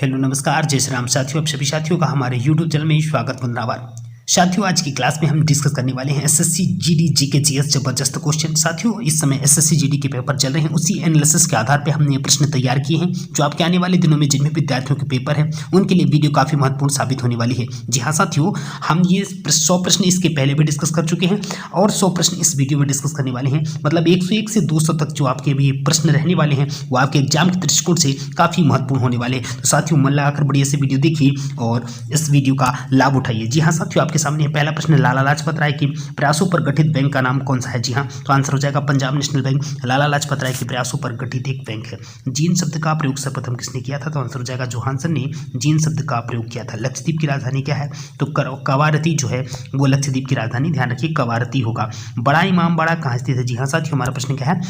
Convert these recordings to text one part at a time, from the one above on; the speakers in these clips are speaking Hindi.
हेलो नमस्कार जय श्री राम साथियों, आप सभी साथियों का हमारे YouTube चैनल में स्वागत पुनरावार। साथियों, आज की क्लास में हम डिस्कस करने वाले हैं एसएससी जीडी जीके जीएस जबरदस्त क्वेश्चन। साथियों, इस समय एसएससी जीडी के पेपर चल रहे हैं, उसी एनालिसिस के आधार पे हमने ये प्रश्न तैयार किए हैं जो आपके आने वाले दिनों में जिन भी विद्यार्थियों के पेपर हैं उनके लिए वीडियो काफ़ी महत्वपूर्ण साबित होने वाली है। जी हाँ साथियों, हम ये 100 प्रश्न इसके पहले भी डिस्कस कर चुके हैं और 100 प्रश्न इस वीडियो में डिस्कस करने वाले हैं। मतलब 101 से 200 तक जो आपके भी प्रश्न रहने वाले हैं वो आपके एग्जाम के दृष्टिकोण से काफ़ी महत्वपूर्ण होने वाले हैं। तो साथियों, मन लगाकर बढ़िया से वीडियो देखिए और इस वीडियो का लाभ उठाइए। जी हाँ साथियों, आपके सामने पहला प्रश्न लाला लाजपत राय की प्रयासों पर गठित बैंक का नाम कौन सा है? जी हाँ, तो आंसर हो जाएगा पंजाब नेशनल बैंक। लाला लाजपत राय के प्रयासों पर गठित एक बैंक है। जीन शब्द का प्रयोग सर्वप्रथम किसने किया था? तो आंसर हो जाएगा जोहानसन ने जीन शब्द का प्रयोग किया था। लक्षद्वीप की राजधानी क्या है? तो कवारती जो है वो लक्षद्वीप की राजधानी, ध्यान रखिए कवारती होगा। बड़ा इमामबाड़ा कहाँ स्थित है? जी हाँ साथियों, हमारा प्रश्न क्या है?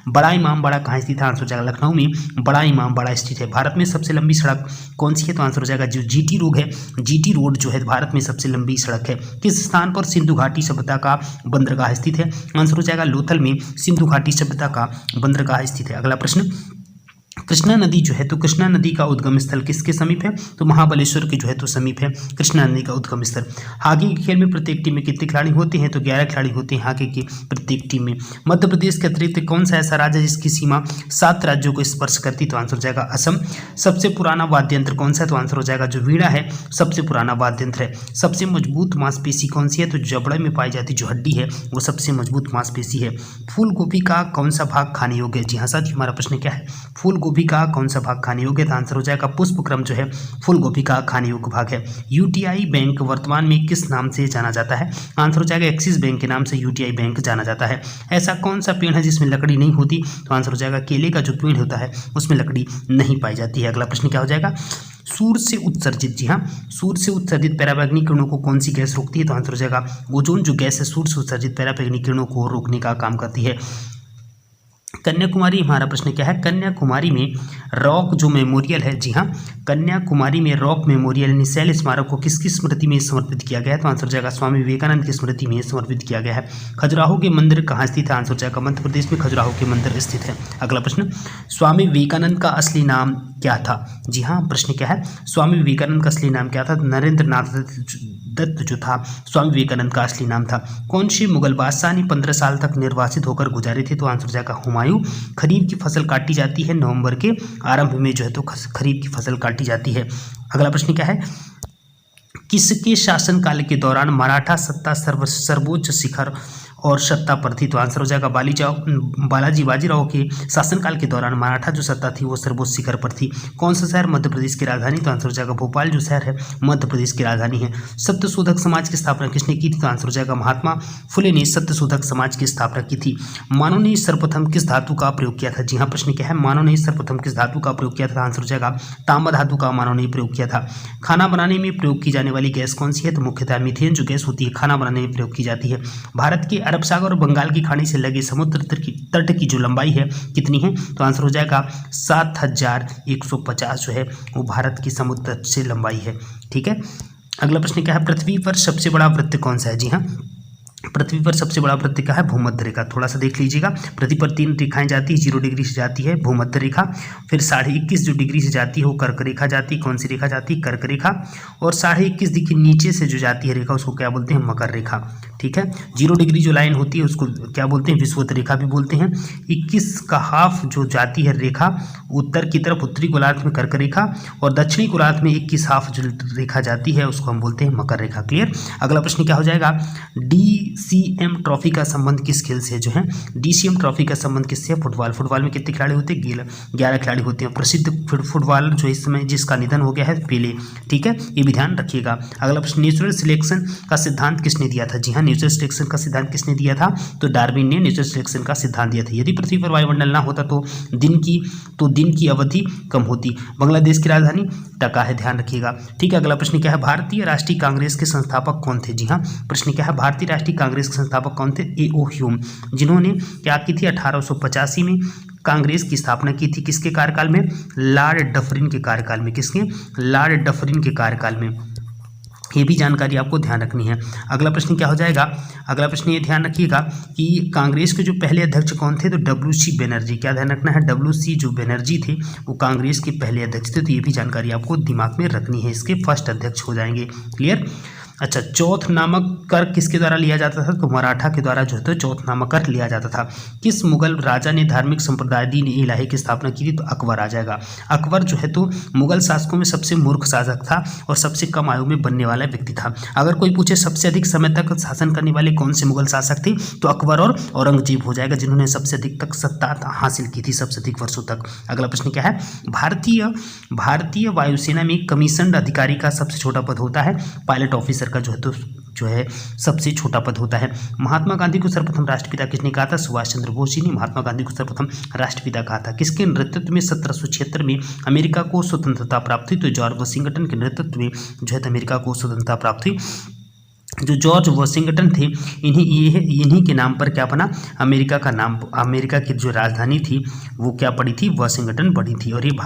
बड़ा इमामबाड़ा कहाँ स्थित है? आंसर हो जाएगा लखनऊ में बड़ा इमामबाड़ा स्थित है। भारत में सबसे लंबी सड़क कौन सी है? तो आंसर हो जाएगा जो जीटी रोड है, जीटी रोड जो है भारत में सबसे लंबी सड़क है। किस स्थान पर सिंधु घाटी सभ्यता का बंदरगाह स्थित है? आंसर हो जाएगा लोथल में सिंधु घाटी सभ्यता का बंदरगाह स्थित है। अगला प्रश्न, कृष्णा नदी जो है तो कृष्णा नदी का उद्गम स्थल किसके समीप है? तो महाबलेश्वर के जो है तो समीप है कृष्णा नदी का उद्गम स्थल। हॉकी के खेल में प्रत्येक टीम में कितने खिलाड़ी होते हैं? तो 11 खिलाड़ी होते हैं हॉकी की प्रत्येक टीम में। मध्य प्रदेश के अतिरिक्त कौन सा ऐसा राज्य है जिसकी सीमा 7 राज्यों को स्पर्श करती? तो आंसर हो जाएगा असम। सबसे पुराना वाद्य यंत्र कौन सा है? तो आंसर हो जाएगा जो वीणा है सबसे पुराना वाद्य यंत्र है। सबसे मजबूत मांसपेशी कौन सी है? तो जबड़े में पाई जाती जो हड्डी है वो सबसे मजबूत मांसपेशी है। फूल गोभी का कौन सा भाग खाने योग्य है? जी हाँ साथियों, हमारा प्रश्न क्या है? फूल गोभी का कौन सा भाग खाने योग्य? तो आंसर हो जाएगा पुष्पक्रम जो है फूल गोभी का खाने योग्य भाग है। यूटीआई बैंक वर्तमान में किस नाम से जाना जाता है? आंसर हो जाएगा एक्सिस बैंक के नाम से यूटीआई बैंक जाना जाता है। ऐसा कौन सा पेड़ है जिसमें लकड़ी नहीं होती? तो आंसर हो जाएगा केले का जो पेड़ होता है उसमें लकड़ी नहीं पाई जाती है। अगला प्रश्न क्या हो जाएगा? सूर्य से उत्सर्जित, जी हाँ, सूर्य से उत्सर्जित पराबैंगनी किरणों को कौन सी गैस रोकती है? तो आंसर हो जाएगा ओजोन जो गैस है सूर्य से उत्सर्जित पराबैंगनी किरणों को रोकने का काम करती है। कन्याकुमारी, हमारा प्रश्न क्या है? कन्याकुमारी में रॉक जो मेमोरियल है, जी हाँ, कन्याकुमारी में रॉक मेमोरियल यानी शैल स्मारक को किसकी स्मृति में समर्पित किया गया है? तो आंसर हो जाएगा स्वामी विवेकानंद की स्मृति में समर्पित किया गया है। खजुराहो के मंदिर कहाँ स्थित है? आंसर हो जाएगा मध्य प्रदेश में खजुराहो के मंदिर स्थित है। अगला प्रश्न, स्वामी विवेकानंद का असली नाम क्या था? जी हाँ, प्रश्न क्या है? स्वामी विवेकानंद का असली नाम क्या था? नरेंद्र नाथ दत्त जो था स्वामी विवेकानंद का असली नाम था। कौन सी मुगल बादशाह ने 15 साल तक निर्वासित होकर गुजारे थे? तो आंसर हो जाएगा हुमायूं। खरीफ की फसल काटी जाती है नवंबर के आरंभ में जो है तो खरीफ की फसल काटी जाती है। अगला प्रश्न क्या है? किसके शासनकाल के दौरान मराठा सत्ता सर्वोच्च शिखर और सत्ता पर थी? तो आंसर हो जाएगा बालाजी बाजीराव के शासनकाल के दौरान मराठा जो सत्ता थी वो सर्वोच्च शिखर पर थी। कौन सा शहर मध्य प्रदेश की राजधानी? तो आंसर हो जाएगा भोपाल जो शहर है मध्य प्रदेश की राजधानी है। सत्यशोधक समाज की स्थापना किसने की थी? तो आंसर हो जाएगा महात्मा फुले ने सत्यशोधक समाज की स्थापना की थी। मानव ने सर्वप्रथम किस धातु का प्रयोग किया था? जी हाँ, प्रश्न क्या है? मानव ने सर्वप्रथम किस धातु का प्रयोग किया था? आंसर हो जाएगा तांबा धातु का मानव ने प्रयोग किया था। खाना बनाने में प्रयोग की जाने वाली गैस कौन सी है? तो मुख्यतः मीथेन जो गैस होती है खाना बनाने में प्रयोग की जाती है। भारत के अरब सागर और बंगाल की खाड़ी से लगे समुद्र तट की जो लंबाई है कितनी है? तो आंसर हो जाएगा 7150 जो है वो भारत की समुद्र तट से लंबाई है। ठीक है, अगला प्रश्न क्या है? पृथ्वी पर सबसे बड़ा वृत्त कौन सा है? जी हाँ, पृथ्वी पर सबसे बड़ा वृत्त क्या है? भूमध्य रेखा। थोड़ा सा देख लीजिएगा, पृथ्वी पर 3 रेखाएं जाती है, 0 डिग्री से जाती है भूमध्य रेखा, फिर 21.5 जो डिग्री से जाती है वो कर्क रेखा जाती है। कौन सी रेखा जाती है? कर्क रेखा। और 21.5 डिग्री नीचे से जो जाती है रेखा उसको क्या बोलते हैं? मकर रेखा। ठीक है, 0 डिग्री जो लाइन होती है उसको क्या बोलते हैं? विषुवत रेखा भी बोलते हैं। 21 का हाफ जो जाती है रेखा उत्तर की तरफ उत्तरी गोलार्ध में कर्क रेखा और दक्षिणी गोलार्ध में 21 हाफ जो रेखा जाती है उसको हम बोलते हैं मकर रेखा। क्लियर। अगला प्रश्न क्या हो जाएगा? डीसीएम ट्रॉफी का संबंध किस खेल से जो है? डीसीएम ट्रॉफी का संबंध किससे? फुटबॉल। फुटबॉल में कितने खिलाड़ी होते हैं? 11 खिलाड़ी होते हैं। प्रसिद्ध फुटबॉलर जो इस समय जिसका निधन हो गया है पेले। ठीक है, ये भी ध्यान रखिएगा। अगला प्रश्न, नेचुरल सिलेक्शन का सिद्धांत किसने दिया था? जी हाँ, नेचुरल सिलेक्शन का सिद्धांत किसने दिया था? तो डार्विन ने नेचुरल सिलेक्शन का सिद्धांत दिया था। यदि पृथ्वी पर वायुमंडल ना होता तो दिन की अवधि कम होती। बांग्लादेश की राजधानी ढाका है, ध्यान रखिएगा। ठीक है, अगला प्रश्न क्या है? भारतीय राष्ट्रीय कांग्रेस के संस्थापक कौन थे? जी हाँ, प्रश्न क्या है? भारतीय राष्ट्रीय कांग्रेस के संस्थापक कौन थे? ए.ओ. ह्यूम, जिन्होंने क्या की थी? 1885 में कांग्रेस की स्थापना की थी। किसके कार्यकाल में? लॉर्ड डफरिन के कार्यकाल में। किसके? लॉर्ड डफरिन के कार्यकाल में। ये भी जानकारी आपको ध्यान रखनी है। अगला प्रश्न क्या हो जाएगा, अगला प्रश्न ये ध्यान रखिएगा कि कांग्रेस के जो पहले अध्यक्ष कौन थे, तो WC बनर्जी। क्या ध्यान रखना है, WC जो बनर्जी थे वो कांग्रेस के पहले अध्यक्ष थे, तो ये भी जानकारी आपको दिमाग में रखनी है, इसके फर्स्ट अध्यक्ष हो जाएंगे। क्लियर। अच्छा, चौथ नामक कर किसके द्वारा लिया जाता था, तो मराठा के द्वारा जो है चौथ नामक कर लिया जाता था। किस मुगल राजा ने धार्मिक संप्रदाय दीन इलाही की स्थापना की थी, तो अकबर आ जाएगा। अकबर जो है तो मुगल शासकों में सबसे मूर्ख शासक था और सबसे कम आयु में बनने वाला व्यक्ति था। अगर कोई पूछे सबसे अधिक समय तक शासन करने वाले कौन से मुगल शासक थे, तो अकबर और औरंगजेब हो जाएगा, जिन्होंने सबसे अधिक तक सत्ता हासिल की थी, सबसे अधिक वर्षों तक। अगला प्रश्न क्या है, भारतीय वायुसेना में कमीशन्ड अधिकारी का सबसे छोटा पद होता है, पायलट ऑफिसर का जो है सबसे छोटा पद होता है। महात्मा गांधी को सर्वप्रथम राष्ट्रपिता किसने कहा था, सुभाष चंद्र बोस जी ने महात्मा गांधी को सर्वप्रथम राष्ट्रपिता कहा था। किसके नेतृत्व में 1776 में अमेरिका को स्वतंत्रता प्राप्त हुई, तो जॉर्ज वाशिंगटन के नेतृत्व में जो है अमेरिका को स्वतंत्रता प्राप्त हुई। जो जॉर्ज वाशिंगटन थे, इन्हीं के नाम पर क्या बना, अमेरिका का नाम, अमेरिका की जो राजधानी थी वो क्या पड़ी थी, वाशिंगटन पड़ी थी। और ये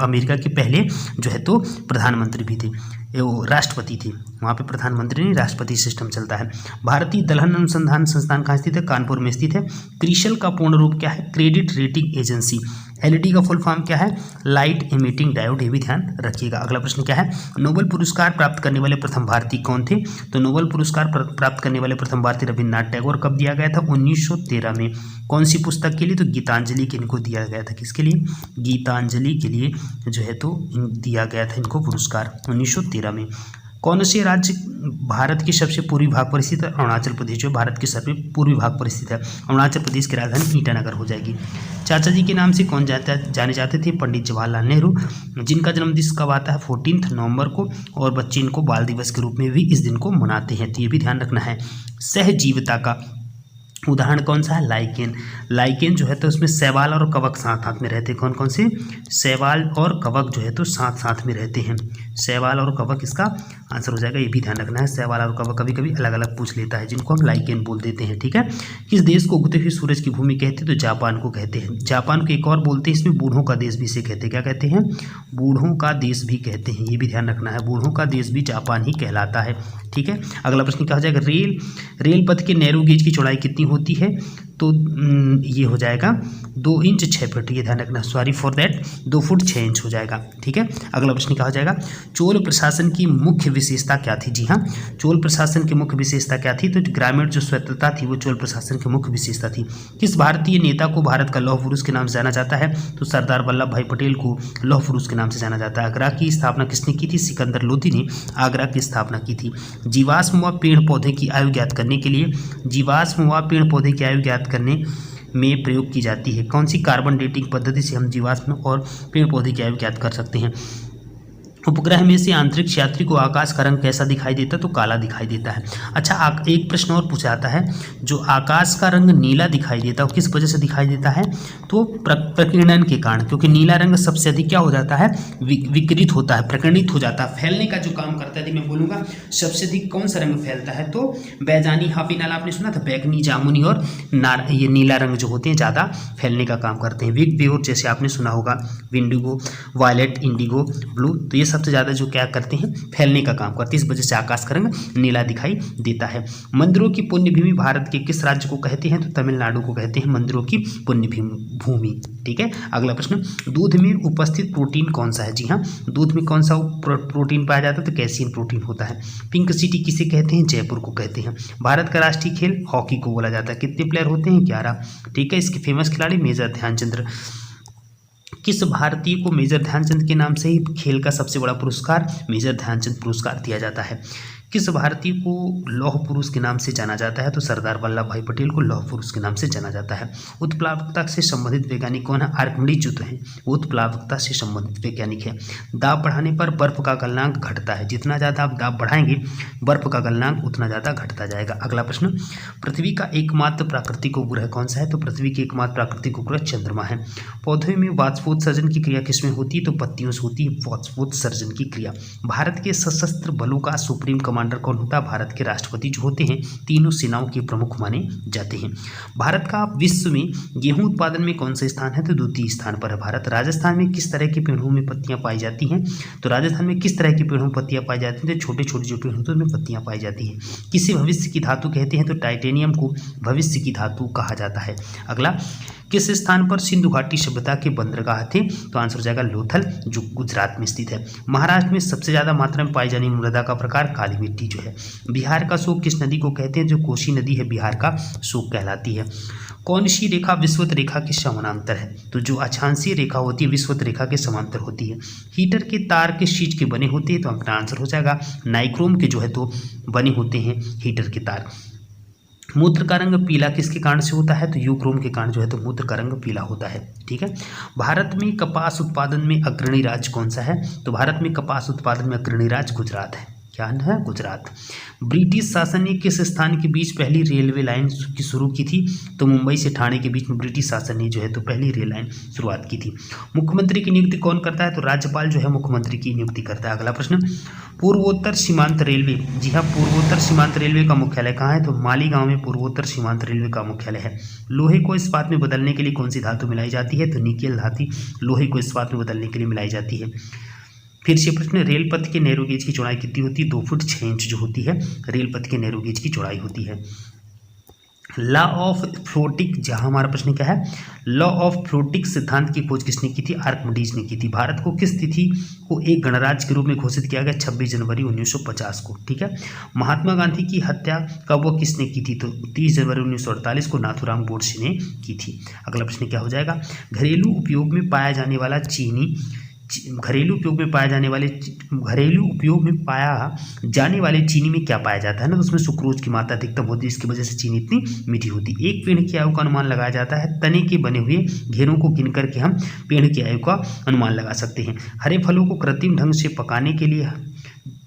अमेरिका के पहले जो है तो प्रधानमंत्री भी थे, वो राष्ट्रपति थे, वहाँ पे प्रधानमंत्री नहीं राष्ट्रपति सिस्टम चलता है। भारतीय दलहन अनुसंधान संस्थान कहाँ स्थित है, कानपुर में स्थित है। क्रिशल का पूर्ण रूप क्या है, क्रेडिट रेटिंग एजेंसी। LED का फुल फॉर्म क्या है, लाइट इमिटिंग डायोड, ये भी ध्यान रखिएगा। अगला प्रश्न क्या है, नोबेल पुरस्कार प्राप्त करने वाले प्रथम भारतीय कौन थे, तो नोबेल पुरस्कार प्राप्त करने वाले प्रथम भारतीय रविन्द्रनाथ टैगोर। कब दिया गया था, 1913 में। कौन सी पुस्तक के लिए, तो गीतांजलि के इनको दिया गया था। किसके लिए, गीतांजलि के लिए जो है तो दिया गया था इनको पुरस्कार 1913 में। कौन से राज्य भारत के सबसे पूर्वी भाग पर स्थित है, अरुणाचल प्रदेश जो भारत के सबसे पूर्वी भाग पर स्थित है। अरुणाचल प्रदेश की राजधानी ईटानगर हो जाएगी। चाचा जी के नाम से कौन जाने जाते थे, पंडित जवाहरलाल नेहरू, जिनका जन्मदिन कब आता है, 14 नवंबर को, और बच्चे इनको बाल दिवस के रूप में भी इस दिन को मनाते हैं, तो ये भी ध्यान रखना है। सहजीविता का उदाहरण कौन सा है, लाइकेन। लाइकेन जो है तो उसमें शैवाल और कवक साथ साथ में रहते हैं। कौन कौन से, शैवाल और कवक जो है तो साथ साथ में रहते हैं। शैवाल और कवक इसका आंसर हो जाएगा, ये भी ध्यान रखना है। शैवाल और कवक कभी कभी अलग अलग पूछ लेता है, जिनको हम लाइकेन बोल देते हैं। ठीक है। किस देश को उगते हुए सूरज की भूमि कहते हैं, तो जापान को कहते हैं। जापान को एक और बोलते हैं, इसमें बूढ़ों का देश भी इसे कहते हैं। क्या कहते हैं, बूढ़ों का देश भी कहते हैं, ये भी ध्यान रखना है। बूढ़ों का देश भी जापान ही कहलाता है। ठीक है। अगला प्रश्न क्या हो जाएगा, रेल पथ के नैरो गेज की चौड़ाई कितनी होती है, तो ये हो जाएगा 2 इंच 6 फीट, ये ध्यान रखना, sorry for that 2 foot 6 inch हो जाएगा। ठीक है। अगला प्रश्न क्या हो जाएगा, चोल प्रशासन की मुख्य विशेषता क्या थी। जी हाँ, चोल प्रशासन की मुख्य विशेषता क्या थी, तो ग्रामीण जो स्वतंत्रता थी वो चोल प्रशासन की मुख्य विशेषता थी। किस भारतीय नेता को भारत का लौह पुरुष के नाम से जाना जाता है, तो सरदार वल्लभ भाई पटेल को लौह पुरुष के नाम से जाना जाता है। आगरा की स्थापना किसने की थी, सिकंदर लोदी ने आगरा की स्थापना की थी। जीवाश्म व पेड़ पौधे की आयु ज्ञात करने के लिए, जीवाश्म व पेड़ पौधे की आयु ज्ञात करने में प्रयोग की जाती है। कौन सी कार्बन डेटिंग पद्धति से हम जीवाश्म और पेड़ पौधे की आयु ज्ञात कर सकते हैं। उपग्रह में से अंतरिक्ष यात्री को आकाश का रंग कैसा दिखाई देता है, तो काला दिखाई देता है। अच्छा, एक प्रश्न और पूछा जाता है, जो आकाश का रंग नीला दिखाई देता है किस वजह से दिखाई देता है, तो प्रकीर्णन के कारण, क्योंकि नीला रंग सबसे अधिक क्या हो जाता है, विकृत होता है, प्रकीर्णित हो जाता है, फैलने का जो काम करता है। मैं बोलूँगा सबसे अधिक कौन सा रंग फैलता है, तो बैजानी, हाफिनाल आपने सुना था, बैगनी, जामुनी और ये नीला रंग जो होते हैं ज़्यादा फैलने का काम करते हैं। विग व्योर जैसे आपने सुना होगा, विंडिगो, वायलेट, इंडिगो, ब्लू, तो ये सबसे ज़्यादा जो क्या करते हैं, फैलने का काम करते हैं। इस वजह से आकाश का रंग नीला दिखाई देता है। मंदिरों की पुण्य भूमि भारत के किस राज्य को कहते हैं, तो तमिलनाडु को कहते हैं मंदिरों की पुण्य भूमि। ठीक है। अगला प्रश्न, दूध में उपस्थित प्रोटीन कौन सा है। जी हाँ, दूध में कौन सा प्रोटीन पाया जाता है, तो कैसियन प्रोटीन होता है। पिंक सिटी किसे कहते हैं, जयपुर को कहते हैं। भारत का राष्ट्रीय खेल हॉकी को बोला जाता है। कितने प्लेयर होते हैं, 11। ठीक है। इसके फेमस खिलाड़ी मेजर ध्यानचंद। किस भारतीय को मेजर ध्यानचंद के नाम से ही खेल का सबसे बड़ा पुरस्कार मेजर ध्यानचंद पुरस्कार दिया जाता है। किस भारतीय को लौह पुरुष के नाम से जाना जाता है, तो सरदार वल्लभ भाई पटेल को लौह पुरुष के नाम से जाना जाता है। उत्प्लावकता से संबंधित वैज्ञानिक कौन है, आर्किमिडीज जो है वो उत्प्लावकता से संबंधित वैज्ञानिक है। दाब बढ़ाने पर बर्फ का गलनांक घटता है, जितना ज़्यादा आप दाब बढ़ाएंगे बर्फ का गलनांक उतना ज़्यादा घटता जाएगा। अगला प्रश्न, पृथ्वी का एकमात्र प्राकृतिक उपग्रह कौन सा है, तो पृथ्वी के एकमात्र प्राकृतिक उपग्रह चंद्रमा है। पौधों में वाष्पोत्सर्जन की क्रिया किसमें होती है, तो पत्तियों से होती है वाष्पोत्सर्जन की क्रिया। भारत के सशस्त्र बलों का सुप्रीम कमांडर कमांडर कौन होता है? भारत के राष्ट्रपति जो होते हैं तीनों सेनाओं के प्रमुख माने जाते हैं। भारत का विश्व में गेहूं उत्पादन में कौन सा स्थान है? तो द्वितीय स्थान पर है भारत। राजस्थान में किस तरह के पेड़ों में पत्तियां पाई जाती हैं? तो राजस्थान में किस तरह के पेड़ों में पत्तियां पाई जाती हैं? तो छोटे छोटे जो पेड़ होते हैं उनमें पत्तियां पाई जाती हैं। किसे भविष्य की धातु कहते हैं? तो टाइटेनियम को भविष्य की धातु कहा जाता है। अगला, किस स्थान पर सिंधु घाटी सभ्यता के बंदरगाह थे? तो आंसर हो जाएगा लोथल, जो गुजरात में स्थित है। महाराष्ट्र में सबसे ज्यादा मात्रा में पाई जाने वाली मृदा का प्रकार काली मिट्टी जो है। बिहार का शोक किस नदी को कहते हैं? जो कोसी नदी है बिहार का शोक कहलाती है। कौन सी रेखा विषुवत रेखा के समानांतर है? तो जो अक्षांशीय रेखा होती है विषुवत रेखा के समांतर होती है। हीटर के तार किस चीज के बने होते हैं? तो अपना आंसर हो जाएगा नाइक्रोम के जो है तो बने होते हैं हीटर के तार। मूत्र का रंग पीला किसके कारण से होता है? तो यूक्रोम के कारण जो है तो मूत्र का रंग पीला होता है। ठीक है। भारत में कपास उत्पादन में अग्रणी राज्य कौन सा है? तो भारत में कपास उत्पादन में अग्रणी राज्य गुजरात है। क्या है? गुजरात। ब्रिटिश शासन ने किस स्थान के बीच पहली रेलवे लाइन की शुरू की थी? तो मुंबई से ठाणे के बीच में ब्रिटिश शासन ने जो है तो पहली रेल लाइन शुरुआत की थी। मुख्यमंत्री की नियुक्ति कौन करता है? तो राज्यपाल जो है मुख्यमंत्री की नियुक्ति करता है। अगला प्रश्न, पूर्वोत्तर सीमांत रेलवे, जी हाँ, पूर्वोत्तर सीमांत रेलवे का मुख्यालय कहाँ है? तो मालीगांव में पूर्वोत्तर सीमांत रेलवे का मुख्यालय है। लोहे को इस्पात में बदलने के लिए कौन सी धातु मिलाई जाती है? तो निकेल धातु लोहे को इस्पात में बदलने के लिए मिलाई जाती है। फिर से प्रश्न, रेल पथ के नैरो गेज की चौड़ाई कितनी होती है? 2 फुट 6 इंच जो होती है रेल पथ के नैरो गेज की चौड़ाई होती है। लॉ ऑफ फ्लोटिक, जहां हमारा प्रश्न क्या है, लॉ ऑफ फ्लोटिक सिद्धांत की खोज किसने की थी? आर्किमिडीज ने की थी। भारत को किस तिथि को एक गणराज्य के रूप में घोषित किया गया? 26 जनवरी 1950 को। ठीक है। महात्मा गांधी की हत्या कब व किसने की थी? तो 30 जनवरी 1948 को नाथूराम गोडसे ने की थी। अगला प्रश्न क्या हो जाएगा? घरेलू उपयोग में पाया जाने वाला घरेलू उपयोग में पाया जाने वाले चीनी में क्या पाया जाता है ना? तो उसमें सुक्रोज की मात्रा अधिकतम होती है, इसकी वजह से चीनी इतनी मीठी होती है। एक पेड़ की आयु का अनुमान लगाया जाता है तने के बने हुए घेरों को गिन करके हम पेड़ की आयु का अनुमान लगा सकते हैं। हरे फलों को कृत्रिम ढंग से पकाने के लिए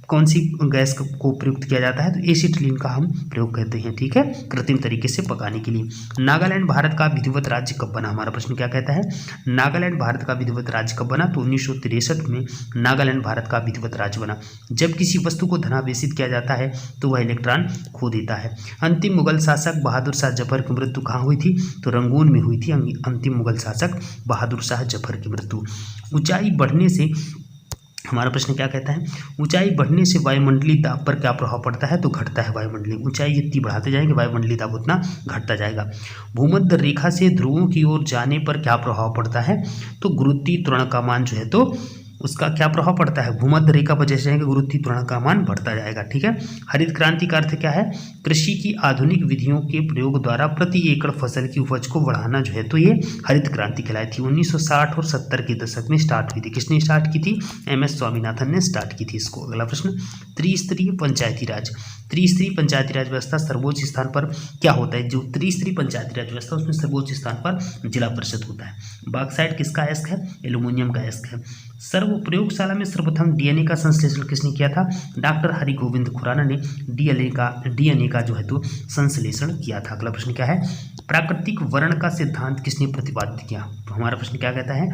कौन सी गैस को प्रयुक्त किया जाता है? तो एसिटिलीन का हम प्रयोग करते हैं। ठीक है, कृत्रिम तरीके से पकाने के लिए। नागालैंड भारत का विधिवत राज्य कब बना? हमारा प्रश्न क्या कहता है? नागालैंड भारत का विधिवत राज्य कब बना? तो 1963 में नागालैंड भारत का विधिवत राज्य बना। जब किसी वस्तु को धनावेशित किया जाता है तो वह इलेक्ट्रॉन खो देता है। अंतिम मुगल शासक बहादुर शाह जफर की मृत्यु कहाँ हुई थी? तो रंगून में हुई थी। अंतिम मुगल शासक बहादुर शाह जफर की मृत्यु। ऊंचाई बढ़ने से, हमारा प्रश्न क्या कहता है? ऊंचाई बढ़ने से वायुमंडलीय दाब पर क्या प्रभाव पड़ता है? तो घटता है वायुमंडलीय। ऊंचाई जितनी बढ़ाते जाएंगे वायुमंडलीय दाब उतना घटता जाएगा। भूमध्य रेखा से ध्रुवों की ओर जाने पर क्या प्रभाव पड़ता है? तो गुरुत्वीय त्वरण का मान जो है तो उसका क्या प्रभाव पड़ता है? भूमध्य रेखा पर जैसे जाएंगे गुरुत्वीय त्वरण का मान बढ़ता जाएगा। ठीक है। हरित क्रांति का अर्थ क्या है? कृषि की आधुनिक विधियों के प्रयोग द्वारा प्रति एकड़ फसल की उपज को बढ़ाना जो है तो ये हरित क्रांति कहलाई थी। 1960 और 70 के दशक में स्टार्ट हुई थी। किसने स्टार्ट की थी? MS स्वामीनाथन ने स्टार्ट की थी इसको। अगला प्रश्न, त्रिस्तरीय पंचायती राज। त्रिस्तरीय पंचायती राज व्यवस्था सर्वोच्च स्थान पर क्या होता है? जो त्रिस्तरीय पंचायती राज व्यवस्था उसमें सर्वोच्च स्थान पर जिला परिषद होता है। बॉक्साइट किसका अयस्क है? एल्यूमिनियम का अयस्क है। सर्व प्रयोगशाला में सर्वप्रथम DNA का संश्लेषण किसने किया था? डॉक्टर हरिगोविंद खुराना ने DNA का जो है तो संश्लेषण किया था। अगला प्रश्न क्या है? प्राकृतिक वर्ण का सिद्धांत किसने प्रतिपादित किया? तो हमारा प्रश्न क्या कहता है?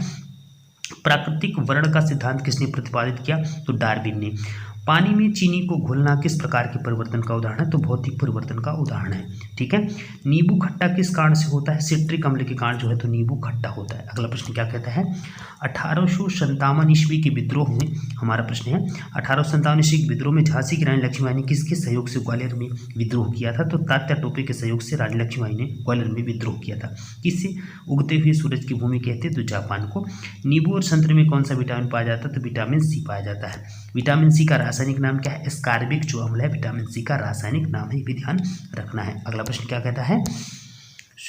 प्राकृतिक वर्ण का सिद्धांत किसने प्रतिपादित किया? तो डार्विन ने। पानी में चीनी को घुलना किस प्रकार के परिवर्तन का उदाहरण है? तो भौतिक परिवर्तन का उदाहरण है। ठीक है। नींबू खट्टा किस कारण से होता है? सिट्रिक अम्ल के कारण जो है तो नींबू खट्टा होता है। अगला प्रश्न क्या कहता है? 1857 ईस्वी के विद्रोह में, हमारा प्रश्न है 1857 ईस्वी के विद्रोह में झांसी की रानी लक्ष्मीबाई ने किसके सहयोग से ग्वालियर में विद्रोह किया था? तो तात्या टोपे के सहयोग से रानी लक्ष्मीबाई ने ग्वालियर में विद्रोह किया था। किससे? उगते हुए सूरज की भूमि कहते हैं तो जापान को। नींबू और संतरे में कौन सा विटामिन पाया जाता है? तो विटामिन C पाया जाता है। विटामिन C का रासायनिक नाम क्या है? एस्कार्बिक जो अम्ल है विटामिन C का रासायनिक नाम है, भी ध्यान रखना है। अगला प्रश्न क्या कहता है?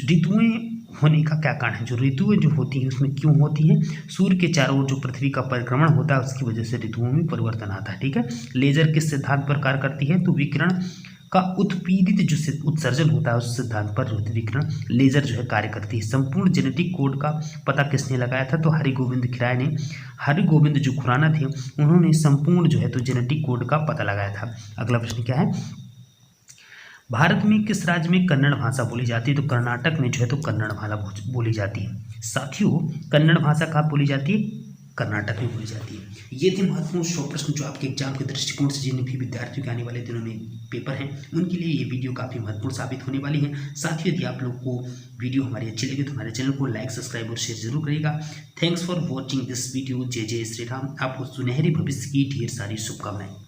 ऋतुएं होने का क्या कारण है? जो ऋतुएं जो होती हैं उसमें क्यों होती हैं? सूर्य के चारों ओर जो पृथ्वी का परिक्रमण होता है उसकी वजह से ऋतुओं में परिवर्तन आता है। ठीक है। लेजर किस सिद्धांत पर कार्य करती है? तो विकिरण का उत्पीड़ित जो उत्सर्जन होता है उस सिद्धांत पर विकिरण लेजर जो है कार्य करती है। संपूर्ण जेनेटिक कोड का पता किसने लगाया था? तो हरिगोविंद जो खुराना थे उन्होंने संपूर्ण जो है तो जेनेटिक कोड का पता लगाया था। अगला प्रश्न क्या है? भारत में किस राज्य में कन्नड़ भाषा बोली जाती है? तो कर्नाटक में जो है तो कन्नड़ भाषा बोली जाती है। साथियों, कन्नड़ भाषा कहाँ बोली जाती है? कर्नाटक में बोली जाती है। ये थे महत्वपूर्ण 100 प्रश्न जो आपके एग्जाम के दृष्टिकोण से जिन भी विद्यार्थियों के आने वाले दिनों में पेपर हैं उनके लिए ये वीडियो काफ़ी महत्वपूर्ण साबित होने वाली है। साथ ही यदि आप लोग को वीडियो हमारी अच्छी लगी तो हमारे चैनल को लाइक, सब्सक्राइब और शेयर जरूर करिएगा। Thanks for watching this video. जय जय श्री राम। आपको सुनहरे भविष्य की ढेर सारी शुभकामनाएं।